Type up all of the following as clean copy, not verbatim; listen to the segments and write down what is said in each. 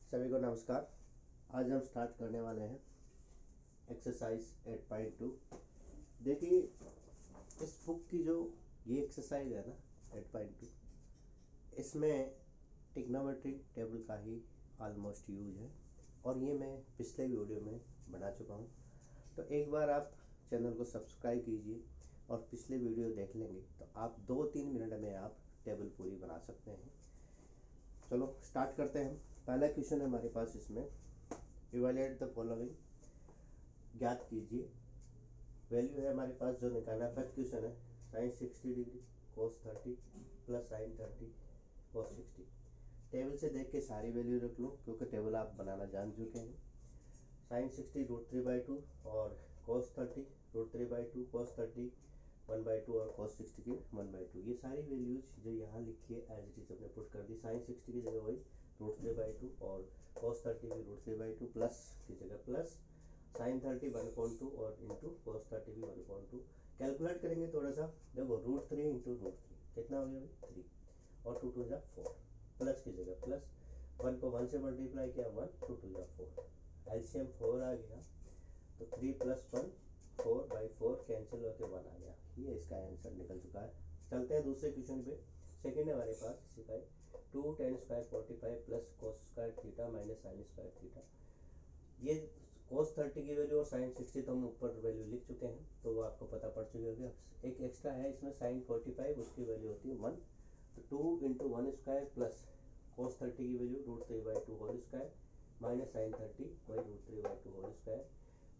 सभी को नमस्कार। आज हम स्टार्ट करने वाले हैं एक्सरसाइज 8.2। देखिए इस बुक की जो ये एक्सरसाइज है ना 8.2, इसमें ट्रिग्नोमेट्रिक टेबल का ही ऑलमोस्ट यूज है और ये मैं पिछले वीडियो में बना चुका हूँ। तो एक बार आप चैनल को सब्सक्राइब कीजिए और पिछले वीडियो देख लेंगे तो आप 2-3 मिनट में आप टेबल पूरी बना सकते हैं। चलो स्टार्ट करते हैं। पहला क्वेश्चन है हमारे पास, इसमें इवैल्यूएट द फॉलोइंग, ज्ञात कीजिए। वैल्यू है हमारे पास जो निकालना है। फर्स्ट क्वेश्चन है sine 60 degree cos 30 plus sine 30 cos 60। Table से देख के सारी वैल्यू रख लो क्योंकि टेबल आप बनाना जान चुके हैं। साइन 60 √3/2 और कोस 30 √3/2, कोस 30 1/2 और cos 60 की 1/2। ये सारी वैल्यूज जो यहाँ लिखी है एज इट इज हमने पुट कर दी। साइन 60 की जगह वही √3/2 और cos 30 की √3/2 प्लस की जगह प्लस साइन 30 1/2 और इंटू cos 30 भी 1/2। कैलकुलेट करेंगे थोड़ा सा। देखो √3 इंटू √3 कितना हो गया भाई 3 और 2 2 जा 4 प्लस की जगह प्लस 1 को 1 से मल्टीप्लाई किया 1 2 2 जा 4 एलसीएम 4 आ गया तो 3 + 1 4/4 कैंसिल होकर 1 आ गया। ये इसका आंसर निकल चुका है। चलते हैं दूसरे क्वेश्चन पे। सेकंड है हमारे पास इसी का 2 tan square 45 plus cos square theta minus sine square theta. ये cos 30 की वैल्यू और साइन 60 तो हम ऊपर वैल्यू लिख चुके हैं तो वो आपको पता पड़ चुकी होगी। एक एक्स्ट्रा है इसमें साइन 45, उसकी वैल्यू होती है 1। तो 2 × 1 स्क्वायर प्लस cos 30 की value √3/2 whole square minus sine 30 वही √3/2 होल स्क्वायर।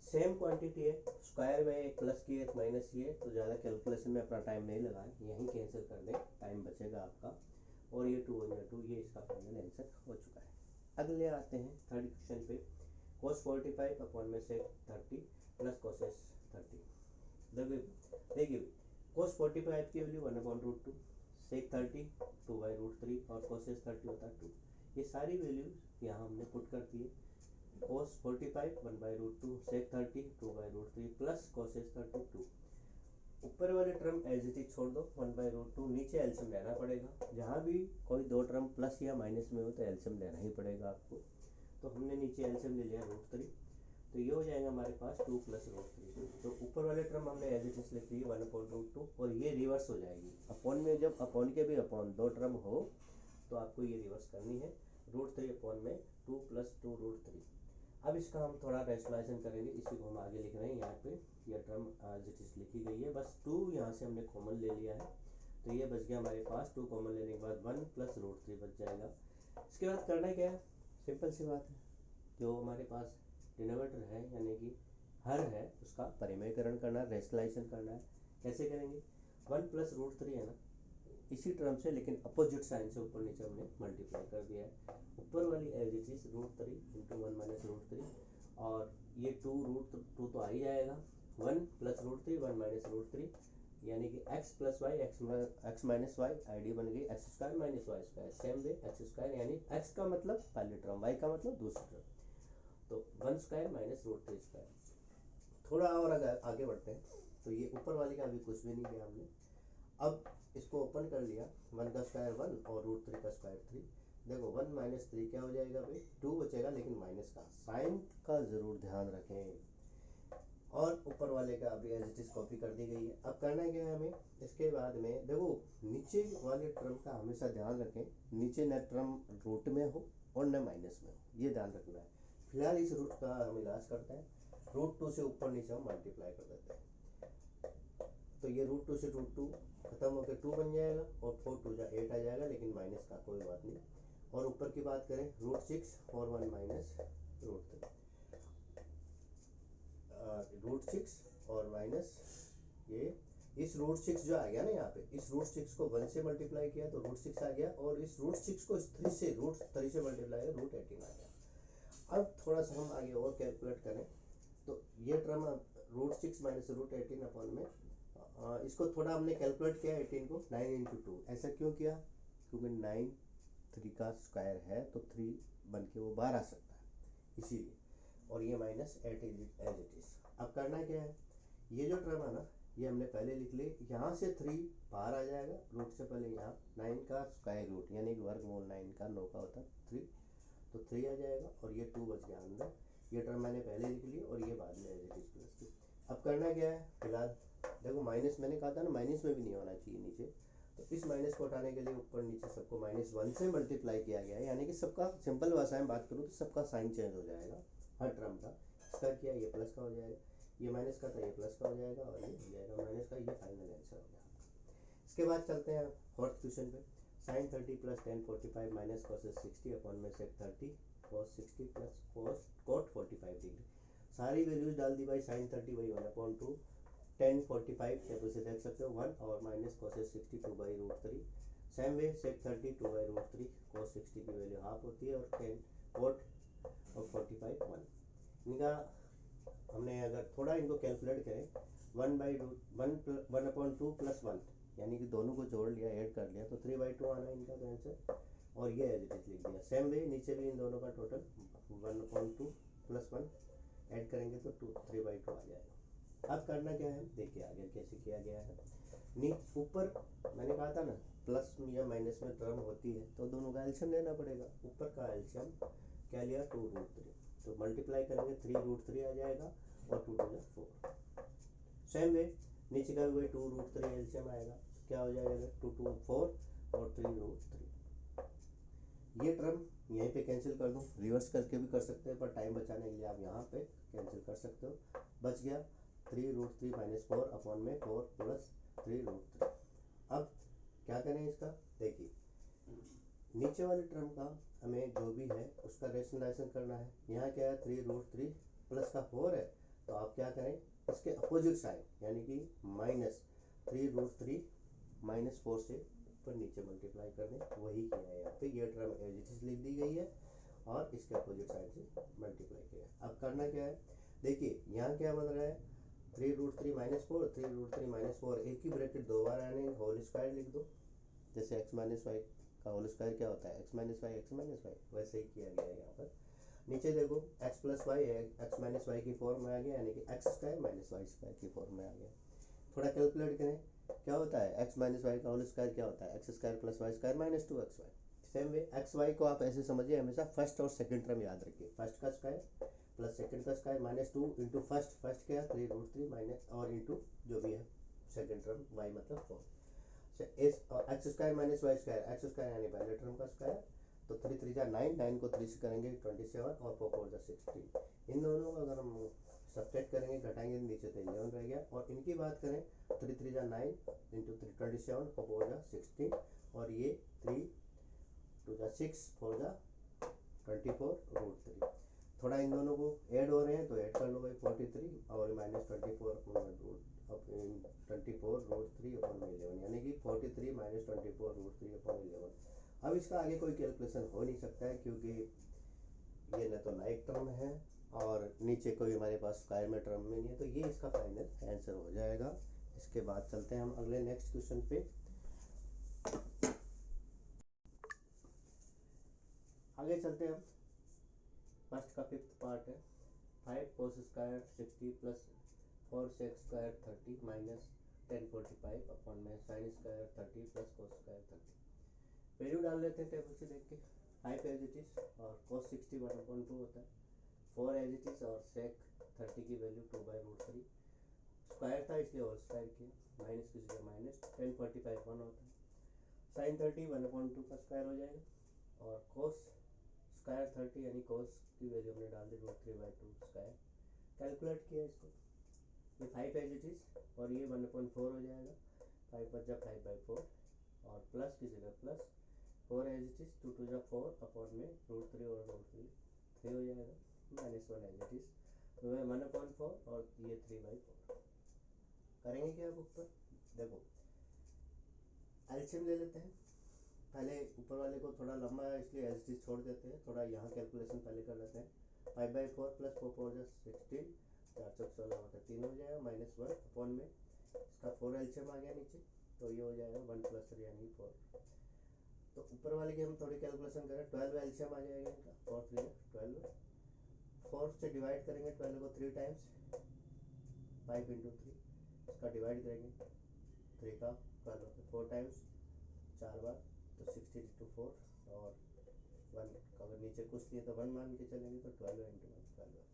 सेम क्वांटिटी है, स्क्वायर में एक प्लस की एक माइनस की है तो ज़्यादा कैलकुलेशन में अपना टाइम नहीं लगाएं, यहीं कैंसिल कर दें, टाइम बचेगा आपका। और ये 2 × 2 ये इसका फाइनल आंसर हो चुका है। अगले आते हैं थर्ड क्वेश्चन पे। cos 45 अपॉन में sec 30 प्लस cos 30। देखिए cos 45 की वैल्यू 1/√2, sec 30 2/√3 और cos 30 होता है 2। ये सारी वैल्यूज यहाँ हमने पुट कर दी है। cos 45 1/√2, sec 30 2/√3 plus cos 30 2। ऊपर वाले टर्म एज इट इज छोड़ दो 1/√2, नीचे एलसीएम लेना पड़ेगा। जहाँ भी कोई दो टर्म प्लस या माइनस में हो तो एलसीएम लेना ही पड़ेगा आपको। तो हमने नीचे एलसीएम ले लिया √3, तो ये हो जाएगा हमारे पास 2 + √3। तो ऊपर वाले टर्म हमने एज इट इज लिख दी 1/√2 और ये रिवर्स हो जाएगी। अपॉन में जब अपॉन के भी अपॉन दो टर्म हो तो आपको ये रिवर्स करनी है। √3 अपॉन में 2 + 2 √3। अब इसका हम थोड़ा रेशनलाइजेशन करेंगे, इसी को हम आगे लिख रहे हैं। यहाँ पे यह टर्म एज इट इज लिखी गई है, बस 2 यहाँ से हमने कॉमन ले लिया है तो ये बच गया हमारे पास। 2 कॉमन लेने के बाद 1 + √3 बच जाएगा। इसके बाद करना क्या है, सिंपल सी बात है, जो हमारे पास डिनोमिनेटर है यानी कि हर है उसका परिमेयकरण करना है, रेशनलाइजेशन करना है। कैसे करेंगे, 1 + √3 है ना, इसी टर्म से लेकिन अपोजिट साइन से ऊपर नीचे हमने मल्टीप्लाई कर दिया है। ऊपर वाली एज इट इज √3 × 1 - √3 और ये 2 √2 तो आ ही जाएगा। 1 + √3 1 - √3 यानी कि x + y x - y ID बन गई x² - y²। Same way x² यानी x का मतलब पहले टर्म, y का मतलब दूसरा टर्म, तो 1² - √3²। थोड़ा और अगर आगे बढ़ते हैं तो ये ऊपर वाली का अभी कुछ भी नहीं किया हमने। अब इसको ओपन कर लिया, 1 का स्क्वायर 1 और √3 का स्क्वायर 3। देखो 1 - 3 क्या हो जाएगा भाई 2 बचेगा, लेकिन माइनस का साइन का जरूर ध्यान रखें। और ऊपर वाले का अभी एज इट इज कॉपी कर दी गई है। अब करना क्या है हमें, इसके बाद में देखो नीचे वाले टर्म का हमेशा ध्यान रखें, नीचे न टर्म रूट में हो और न माइनस में हो, ये ध्यान रखना है। फिलहाल इस रूट का हम इलाज करते हैं। √2 से ऊपर नीचे हम मल्टीप्लाई कर देते हैं तो ये √2 से √2 खत्म होकर 2 बन जाएगा और 4 2 जा 8 आ जाएगा, लेकिन माइनस का कोई बात नहीं। और ऊपर की बात करें √6 और 1 - √3, √6 और माइनस ये इस √6 जो आ गया ना यहाँ पे, इस √6 को 1 से मल्टीप्लाई किया तो √6 आ गया और इस √6 को 3 से मल्टीप्लाई किया √18 आ गया। अब थोड़ा सा हम आगे और कैलकुलेट करें तो ये टर्म √6 - √18 अपॉन में इसको थोड़ा हमने कैलकुलेट किया 18 को 9 × 2। ऐसा क्यों किया, क्योंकि 9 3 का स्क्वायर है तो 3 बन के वो बाहर आ सकता है इसीलिए, और ये माइनस एज इट इज। अब करना क्या है, ये जो टर्म है ना ये हमने पहले लिख ली, यहाँ से 3 बाहर आ जाएगा रूट से पहले। यहाँ 9 का स्क्वायर रूट यानी कि वर्गमूल 9 का 9 का होता है 3, तो 3 आ जाएगा और ये 2 बच गया अंदर। ये टर्म मैंने पहले लिख ली और ये बाद में एज इट इज प्लस की। अब करना क्या है, फिलहाल देखो माइनस मैंने कहा था ना, माइनस में भी नहीं होना चाहिए नीचे, तो इस माइनस को हटाने के लिए ऊपर नीचे सबको -1 से मल्टीप्लाई किया गया है, यानी कि सबका सिंपल भाषा में बात करूँ तो सबका साइन चेंज हो जाएगा हर टर्म का। इसका किया, ये प्लस का हो जाएगा, ये माइनस का था ये प्लस का हो जाएगा और ये हो जाएगा माइनस का। ये फाइनल आंसर हो गया। इसके बाद चलते हैं फोर्थ क्वेश्चन पे। sin 30 plus tan 45 minus cos 60 upon में sec 30 cos 60 plus cot 45 degree. सारी वैल्यूज डाल दी भाई। sin 30 वही 1/2, tan 45 आप इसे देख सकते हो 1 और minus cos 60 2/√3। Same way sec 30 2/√3, cos 60 की वैल्यू हाफ होती है और tan cot और 45 1। इनका हमने अगर थोड़ा इनको कैलकुलेट करें 1/2 प्लस 1 यानी कि दोनों को जोड़ लिया, ऐड कर लिया तो 3/2 आना इनका तो आंसर, और ये एज इट इज लिख दिया। सेम वे नीचे भी इन दोनों का टोटल 1/2 प्लस 1 ऐड करेंगे तो 3/2 आ जाएगा। अब करना क्या है देखिए आगे कैसे किया गया है। ऊपर मैंने कहा था ना प्लस या माइनस में टर्म होती है तो दोनों का एलसीएम लेना पड़ेगा। ऊपर का एलसीएम क्या लिया 2√3, तो मल्टीप्लाई करेंगे 3√3 आ जाएगा और 2 2 4। सेम वे नीचे का भी 2√3 एलसीएम आएगा, क्या हो जाएगा 2 2 4 और 3√3। ये टर्म यहीं पे कैंसिल कर दूं, रिवर्स करके भी कर सकते हैं पर टाइम बचाने के लिए आप यहाँ पे कैंसिल कर सकते हो। बच गया 3√3 माइनस 4 अपॉन में 4 प्लस 3√3। अब क्या करें इसका देखिए, नीचे वाले टर्म का हमें जो भी है उसका रेशनलाइजेशन करना है। यहाँ क्या है 3√3 प्लस का 4 है, तो आप क्या करें इसके अपोजिट साइड यानी कि -3√3 -4 से ऊपर नीचे मल्टीप्लाई कर दें, वही किया है यहाँ पे। ये टर्म एज इट इज लिख दी गई है और इसके अपोजिट साइड से मल्टीप्लाई किया है। अब करना क्या है देखिए, यहाँ क्या बन रहा है 3√3 -4 3√3 -4, एक ही ब्रैकेट दो बार आने होल स्क्वायर लिख दो। जैसे x माइनस वाई का होल स्क्वायर क्या होता है x माइनस वाई, वैसे ही किया गया है यहाँ पर। नीचे देखो x plus y x minus y की फॉर्म में आ गया, यानी कि x square minus y square की फॉर्म में आ गया। थोड़ा कैलकुलेट करें क्या होता है x माइनस वाई का होल स्क्वायर क्या होता है x square plus y square minus 2xy। Same way x y को आप ऐसे समझिए, हमेशा फर्स्ट और सेकंड टर्म याद रखिए। फर्स्ट का स्क्वायर प्लस सेकंड का स्क्वायर -2 इंटू फर्स्ट क्या 3√3 माइनस और इंटू जो भी है सेकंड टर्म y मतलब 4। X square minus y square, x square यानी पहले टर्म का स्क्वायर, तो 3 3 जा 9, 9 को 3 से करेंगे 27 और 4 4 जा 16। इन दोनों को अगर हम सब्ट्रैक्ट करेंगे घटाएंगे नीचे तो 11 रह गया। और इनकी बात करें 3 3 जा 9 इंटू 27 4 4 जा 16 और ये 3 2 जा 6 4 जा 24√3। थोड़ा इन दोनों को ऐड हो रहे हैं तो ऐड कर लो भाई 43 और -24 24√3 अपॉन 11, यानी कि 43 -24√3 अपॉन 11। अब इसका आगे कोई कैलकुलेशन हो नहीं सकता है क्योंकि ये न तो लाइक टर्म है और नीचे कोई हमारे पास स्क्वायर में टर्म में नहीं है, तो ये इसका फाइनल आंसर हो जाएगा। इसके बाद चलते हैं हम अगले नेक्स्ट क्वेश्चन पे। आगे चलते हैं हम, फर्स्ट का 5th पार्ट है। 5 cos square 60 plus 4 sec square 30 minus tan 45 upon में sin square 30 plus cos square 30। Value डाल लेते हैं टेबल से देख के। 5 एज इट इज और cos 60 1/2 होता है, 4 एज इट इज और sec 30 की वैल्यू 2/√3। स्क्वायर था इसलिए होल स्क्वायर किया, माइनस की जगह माइनस, tan 45 1 होता है, sin 30 1/2 का स्क्वायर हो जाएगा और cos स्क्वायर 30 यानी cos की वैल्यू हमने डाल दी √3/2 स्क्वायर। कैलकुलेट किया इसको, ये 5 एज इट इज और ये 1/4 हो जाएगा, 5 बचा 5/4 और प्लस की जगह प्लस 4 एज इट इज 2 2 जा 4 अपॉन में √3 और √3 3 हो जाएगा, -1 एज इट इज तो 1/4 और ये 3/4। करेंगे क्या अब ऊपर देखो एलसीएम ले लेते हैं। पहले ऊपर वाले को थोड़ा लंबा है इसलिए एज इट इज छोड़ देते हैं, थोड़ा यहाँ कैलकुलेशन पहले कर लेते हैं। 5/4 प्लस 4 4 जा 16, 4 चौक 16 होता है 3 हो जाएगा, -1 अपॉन में इसका 4 एलसीएम आ गया नीचे, तो ये हो जाएगा 1 + 3 यानी 4। तो ऊपर वाले की हम थोड़ी कैलकुलेशन करें, 12 एलसीएम आ जाएगा इनका, 4 3 12, 4 से डिवाइड करेंगे 12 को 3 टाइम्स, 5 × 3, इसका डिवाइड करेंगे 3 का 12 4 टाइम्स 4 बार तो 16 × 4 और 1 अगर नीचे कुछ लिए तो 1 मान के चलेंगे, तो 12 इंटू 1 12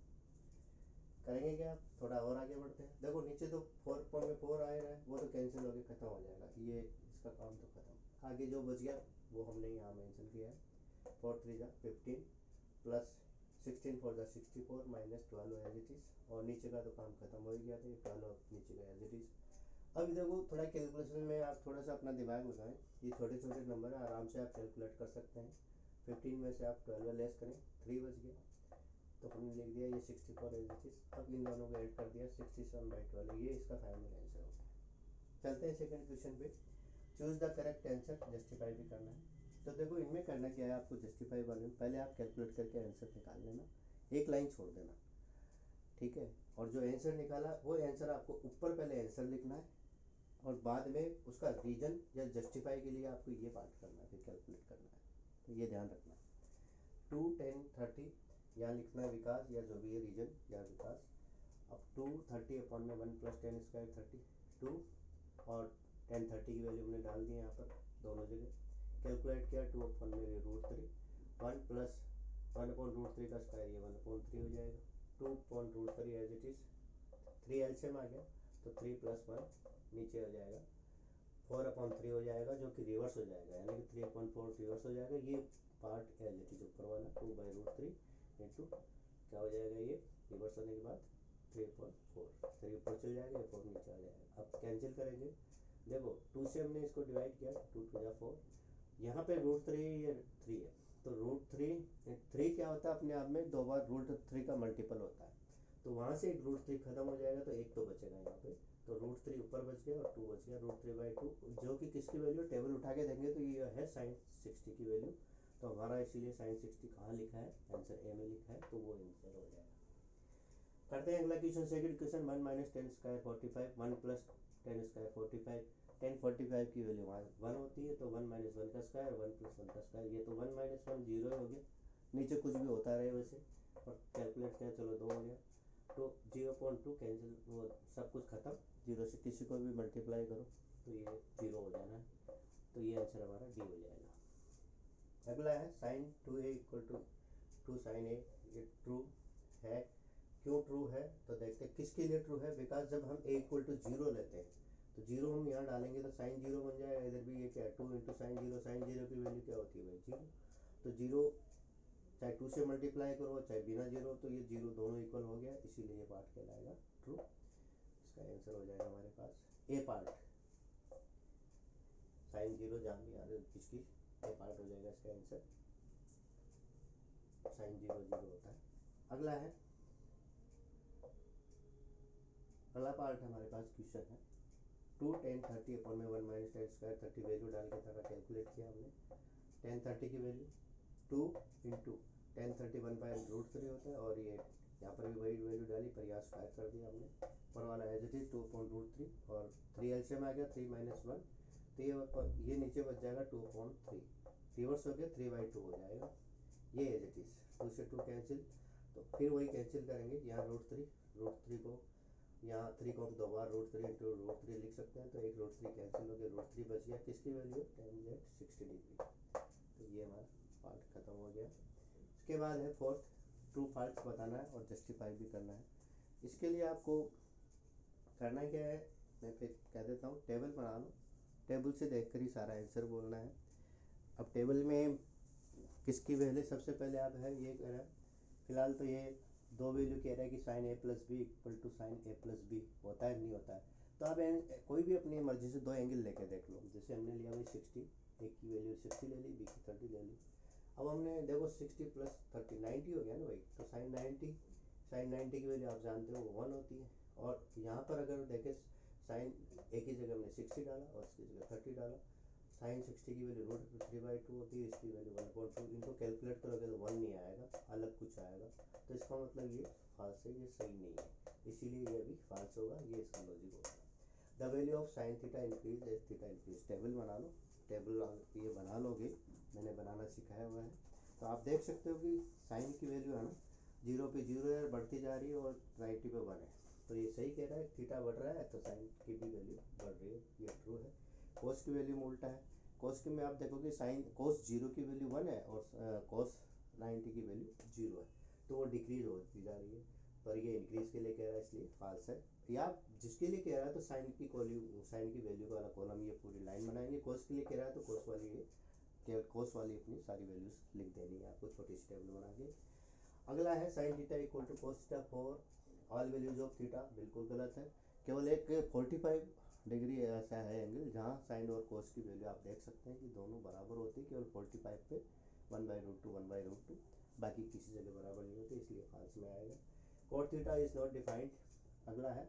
करेंगे क्या। आप थोड़ा और आगे बढ़ते हैं। देखो नीचे तो 4 में 4 आए रहा है, वो तो कैंसिल होकर ख़त्म हो जाएगा, ये इसका काम तो ख़त्म। आगे जो बच गया वो हमने यहाँ मेंशन किया है। 4 3 जा 15 प्लस 16 4 जा 64 माइनस 12 एज इट इज़, और नीचे का तो काम खत्म हो ही गया था, ये 12 नीचे का एज इट इज़। अभी देखो थोड़ा कैलकुलेशन में आप थोड़ा सा अपना दिमाग लगाएं, ये छोटे छोटे नंबर है, आराम से आप कैलकुलेट कर सकते हैं। 15 में से आप 12 लेस करें, 3 बच गया, तो हमने लिख दिया ये 64 एज इट इज़। अब इन दोनों को ऐड कर दिया 67/12, ये इसका फाइनल आंसर हो गया। चलते हैं सेकंड क्वेश्चन पे। Choose the correct answer, justify भी करना है। तो देखो इनमें करना क्या है आपको, जस्टिफाई वाले में पहले आप कैलकुलेट करके आंसर निकाल लेना, एक लाइन छोड़ देना, ठीक है। और जो आंसर निकाला वो आंसर आपको ऊपर पहले आंसर लिखना है, और बाद में उसका रीजन या जस्टिफाई के लिए आपको ये पार्ट करना है, फिर कैलकुलेट करना है। तो ये ध्यान रखना। 2 10 30 यहाँ लिखना है विकास, या जो भी है रीजन या विकास। अब 2 30 अपॉन में 1 प्लस 10 स्क्वायर 32, और 10 30 की वैल्यू हमने डाल दी यहाँ पर दोनों जगह। कैलकुलेट किया 2 अपॉन में √3, 1 प्लस 1 अपॉन √3 का स्क्वायर, ये 1/3 हो जाएगा। 2 upon √3 as it is, 3 LCM आ गया, तो 3 + 1 नीचे हो जाएगा, 4/3 हो जाएगा, जो कि रिवर्स हो जाएगा, यानी कि 3/4 रिवर्स हो जाएगा। ये पार्ट एज इट इज ऊपर वाला 2/√3 इंटू क्या हो जाएगा, ये रिवर्स होने के बाद 3/4, 3 ऊपर चल जाएगा, ये 4 नीचे आ जाएगा। अब कैंसिल करेंगे, देखो 2 से हमने इसको डिवाइड किया, 2 2 जा 4, यहाँ पे √3 ये 3 है, तो √3 क्या होता है अपने आप में 2 बार √3 का मल्टीपल होता है, तो वहाँ से एक √3 खत्म हो जाएगा, तो एक तो बचेगा यहाँ पे, तो √3 ऊपर बच गया और 2 बच गया, √3/2, जो कि किसकी वैल्यू, टेबल उठा के देंगे तो ये है sin 60 की वैल्यू। तो हमारा इसीलिए sin 60 कहाँ लिखा है, आंसर ए में लिखा है, तो वो आंसर हो जाएगा। करते हैं अगला question, second question. 1 - 10 square 45, 1 + 10 square 45, 10 45 की वैल्यू 1 होती है, तो 1 - 1 का स्क्वायर, 1 + 1 का स्क्वायर, ये तो 1 - 1 0 हो गया, नीचे कुछ भी होता रहे वैसे, और कैलकुलेट किया, चलो 2 हो गया, तो 0.2 कैंसिल, वो सब कुछ खत्म, 0 से किसी को भी मल्टीप्लाई करो तो ये 0 हो जाना है, तो ये आंसर हमारा डी हो जाएगा। अगला है sin 2a = 2 sin a, ये ट्रू है। क्यों ट्रू है, तो देखते हैं किसके लिए ट्रू है, बिकॉज जब हम a = 0 लेते हैं तो 0 हम यहाँ डालेंगे तो sin 0 बन जाएगा, इधर भी ये क्या है 2 × sin 0, sin 0 की वैल्यू क्या होती है भाई 0, तो 0 चाहे 2 से मल्टीप्लाई करो चाहे बिना 0, तो ये 0 दोनों इक्वल हो गया, इसीलिए ये पार्ट कहलाएगा ट्रू। इसका आंसर हो जाएगा हमारे पास ए पार्ट, sin 0 जान भी आ रहे इसकी, ए पार्ट हो जाएगा इसका आंसर, sin 0 0 होता है। अगला है, अगला पार्ट हमारे पास क्वेश्चन है 2 10 30 अपॉन में 1 - 10 स्क्वायर 30 वैल्यू डाल के थोड़ा कैलकुलेट किया हमने। 10 30 की वैल्यू 2 × 10 30 1/√3 होता है, और ये यहाँ पर भी वही वैल्यू डाली, पर यहाँ स्क्वायर कर दिया हमने, पर वाला एज इट इज 2/√3, और 3 एलसीएम आ गया 3 - 1, तो ये नीचे बच जाएगा 2/3, रिवर्स हो गया 3/2 हो जाएगा, ये एज इट इज, 2 से 2 कैंसिल, तो फिर वही कैंसिल करेंगे, यहाँ √3 को यहाँ 3 को हम 2 बार √3 × √3 लिख सकते हैं, तो एक √3 कैंसिल हो गया, √3 बच गया, किसकी वैल्यू tan z 60 डिग्री, तो ये हमारा पार्ट खत्म हो गया। इसके बाद है फोर्थ, ट्रू फॉल्स बताना है और जस्टिफाई भी करना है। इसके लिए आपको करना क्या है, मैं फिर कह देता हूँ, टेबल बना लो, टेबल से देखकर ही सारा आंसर बोलना है। अब टेबल में किसकी वैल्यू सबसे पहले आप है ये कह रहा है, फिलहाल तो ये दो वैल्यू कह रहा है कि sin a + b = sin a + b होता है नहीं होता है, तो आप कोई भी अपनी मर्जी से दो एंगल लेके देख लो, जैसे हमने लिया भाई 60, एक की वैल्यू 60 ले ली, बी की 30 ले ली। अब हमने देखो 60 + 30 90 हो गया ना भाई, तो sin 90 की वैल्यू आप जानते हो 1 होती है, और यहाँ पर अगर देखें साइन एक ही जगह हमने 60 डाला और इसकी जगह 30 डाला, sin 60 की वैल्यू √3/2 होती है, इसकी वैल्यू 1/2, इनको कैलकुलेट करोगे तो 1 नहीं आएगा, अलग कुछ आएगा, तो इसका मतलब ये फॉल्स है, ये सही नहीं है, इसीलिए ये भी फॉल्स होगा, ये इसका लॉजिक होगा। The value of sin theta increase as theta increase, table बना लो, टेबल ये बना लोगे, मैंने बनाना सिखाया हुआ है, तो आप देख सकते हो कि साइन की वैल्यू है ना 0 पे 0 है, बढ़ती जा रही है, और 90 पे 1 है, तो ये सही कह रहा है, थीटा बढ़ रहा है तो साइन की भी वैल्यू बढ़ रही है, ये ट्रू है। कोस की वैल्यू में उल्टा है, कोस के में आप देखोगे साइन कोस 0 की वैल्यू 1 है और कोस 90 की वैल्यू 0 है, तो वो डिक्रीज होती जा रही है, पर ये इंक्रीज के लिए कह रहा है इसलिए फॉल्स है। या जिसके लिए कह रहा है तो साइन की वैल्यू वाला कॉलम ये पूरी लाइन बनाएंगे, कोस के लिए कह रहा है तो कोस वाली ये केवल कोस वाली अपनी सारी वैल्यूज लिख देनी है आपको छोटी सी टेबल बना के। अगला है sine theta equal to cos theta for all values of theta, बिल्कुल गलत है। केवल एक 45 डिग्री ऐसा है एंगल जहाँ साइन और कोस की वैल्यू आप देख सकते हैं कि दोनों बराबर होती है, केवल 45 पे 1/√2 1/√2, बाकी किसी जगह बराबर नहीं होती, इसलिए फॉल्स में आएगा। Cot theta is not defined, अगला है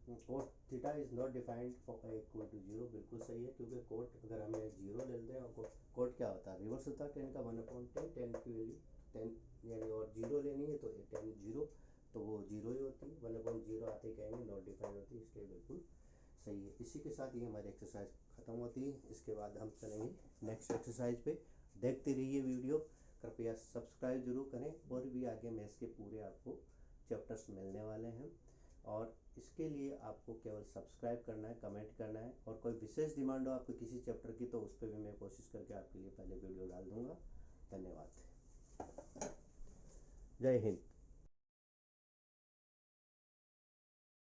cot theta is not defined for equal to 0, बिल्कुल सही है, क्योंकि कोट अगर हमें 0 ले लेते हैं और कोट क्या होता है रिवर्स होता है 10 का 1/10, 10 की वैल्यू 10 यानी और 0 लेनी है तो 10 0, तो वो 0 ही होती है, 1/0 आते ही कहेंगे नॉट डिफाइंड होती है, इसलिए बिल्कुल सही है। इसी के साथ ये हमारी एक्सरसाइज ख़त्म होती है। इसके बाद हम चलेंगे नेक्स्ट एक्सरसाइज पे। देखते रहिए वीडियो, कृपया सब्सक्राइब जरूर करें, और भी आगे मैथ्स के पूरे आपको चैप्टर्स मिलने वाले हैं, और इसके लिए आपको केवल सब्सक्राइब करना है, कमेंट करना है, और कोई विशेष डिमांड हो आपको किसी चैप्टर की तो उस पर भी मैं कोशिश करके आपके लिए पहले वीडियो डाल दूँगा। धन्यवाद, जय हिंद।